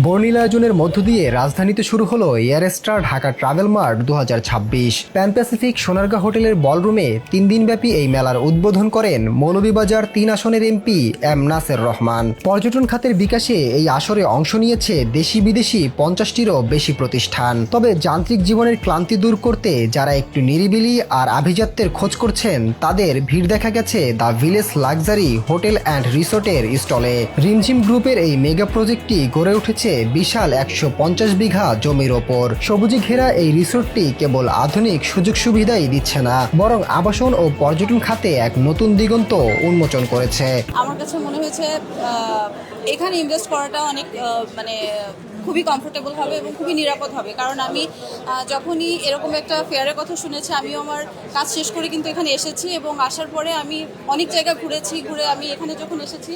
বর্ণিল আয়োজনের মধ্য দিয়ে রাজধানীতে শুরু হলো এয়ারস্টার Dhaka travel mart 2026। Pan Pacific Sonargaon হোটেলের বলরুমে 3 দিনব্যাপী এই মেলার উদ্বোধন করেন মৌলভীবাজার 3 আসনের এমপি এম নাসের রহমান। পর্যটন খাতের বিকাশে এই আসরে অংশ নিয়েছে দেশি বিদেশি 50টিরও বেশি প্রতিষ্ঠান। তবে যান্ত্রিক জীবনের ক্লান্তি দূর করতে যারা একটু নিরিবিলি আর আভিজাত্যের খোঁজ করছেন তাদের ভিড় দেখা গেছে the village luxury hotel and রিসোর্টের স্টলে। রিমঝিম গ্রুপের এই মেগা প্রজেক্টটি গড়ে উঠেছে বিশাল 150 বিঘা জমির ওপর। সবুজে ঘেরা এই রিসোর্টটি কেবল আধুনিক সুযোগ সুবিধাই দিচ্ছে না, বরং আবাসন ও পর্যটন খাতে এক নতুন দিগন্ত উন্মোচন করেছে। আমার কাছে মনে হয়েছে এখানে ইনভেস্ট করাটা অনেক খুবই কমফোর্টেবল হবে এবং খুবই নিরাপদ হবে। কারণ আমি যখনই এরকম একটা ফেয়ারের কথা শুনেছি, আমিও আমার কাজ শেষ করে কিন্তু এখানে এসেছি এবং আসার পরে আমি অনেক জায়গা ঘুরে আমি এখানে যখন এসেছি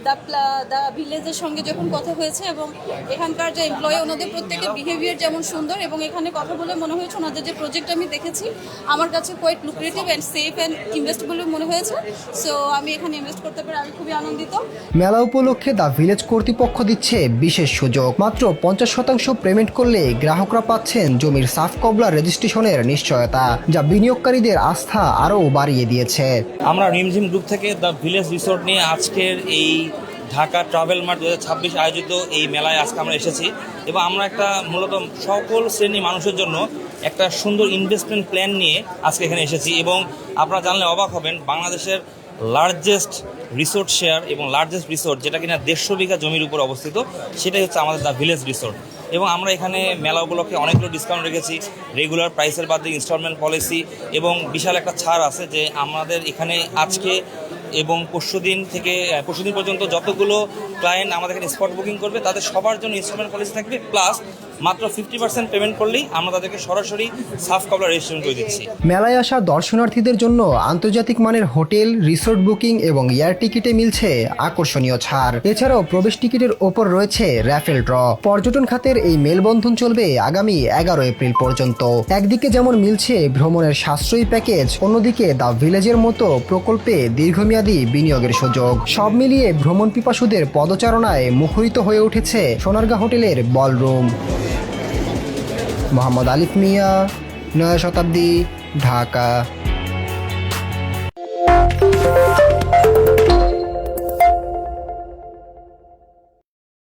দ্য ভিলেজের সঙ্গে যখন কথা হয়েছে এবং এখানকার যে এমপ্লয়ি ওনাদের প্রত্যেকের বিহেভিয়ার যেমন সুন্দর এবং এখানে কথা বলে মনে হয়েছে ওনাদের যে প্রজেক্ট আমি দেখেছি আমার কাছে quite lucrative and safe and investable মনে হয়েছে। সো আমি এখানে ইনভেস্ট করতে পেরে আমি খুবই আনন্দিত। মেলা উপলক্ষে দ্য ভিলেজ কর্তৃপক্ষ দিচ্ছে বিশেষ সুযোগ। মাত্র 50% পেমেন্ট করলে গ্রাহকরা পাচ্ছেন জমির সাফ কবলা রেজিস্ট্রেশনের নিশ্চয়তা, যা বিনিয়োগকারীদের আস্থা আরও বাড়িয়ে দিয়েছে। আমরা রিমঝিম গ্রুপ থেকে দ্য ভিলেজ রিসোর্ট নিয়ে আজকের এই ঢাকা ট্রাভেল মার্ট 2026 আয়োজিত এই মেলায় আজকে আমরা এসেছি এবং আমরা একটা মূলত সকল শ্রেণী মানুষের জন্য একটা সুন্দর ইনভেস্টমেন্ট প্ল্যান নিয়ে আজকে এখানে এসেছি। এবং আপনারা জানলে অবাক হবেন, বাংলাদেশের লার্জেস্ট রিসোর্ট শেয়ার এবং লার্জেস্ট রিসোর্ট যেটা কিনা 150 বিঘা জমির উপর অবস্থিত, সেটাই হচ্ছে আমাদের দ্য ভিলেজ রিসোর্ট। এবং আমরা এখানে মেলা উপলক্ষে অনেকগুলো ডিসকাউন্ট রেখেছি, রেগুলার প্রাইসের বাদে ইনস্টলমেন্ট পলিসি এবং বিশাল একটা ছাড় আছে যে আমাদের এখানে আজকে এবং পরশুদিন পর্যন্ত যতগুলো ক্লায়েন্ট আমাদের এখানে স্পট বুকিং করবে তাদের সবার জন্য ইনস্টলমেন্ট পলিসি থাকবে, প্লাস মাত্র 50% পেমেন্ট করলেই আমরা তাদেরকে সরাসরি সাফ কবলা রেজিস্ট্রেশন করে দিচ্ছি। মেলায় আসা দর্শনার্থীদের জন্য আন্তর্জাতিক মানের হোটেল, রিসোর্ট বুকিং এবং এয়ার টিকিটে মিলছে আকর্ষণীয় ছাড়। এছাড়াও প্রবেশ টিকিটের ওপর রয়েছে র্যাফেল ড্র। পর্যটন খাতের এই মেলবন্ধন চলবে আগামী 11 এপ্রিল পর্যন্ত। একদিকে যেমন মিলছে ভ্রমণের সাশ্রয়ী প্যাকেজ, অন্যদিকে দ্য ভিলেজের মতো প্রকল্পে দীর্ঘমেয়াদী বিনিয়োগের সুযোগ। সব মিলিয়ে ভ্রমণ পিপাসুদের পদচারণায় মুখরিত হয়ে উঠেছে সোনারগাঁ হোটেলের বলরুম। মোহাম্মদ আলিফ মিয়া, নয়া শতাব্দী, ঢাকা।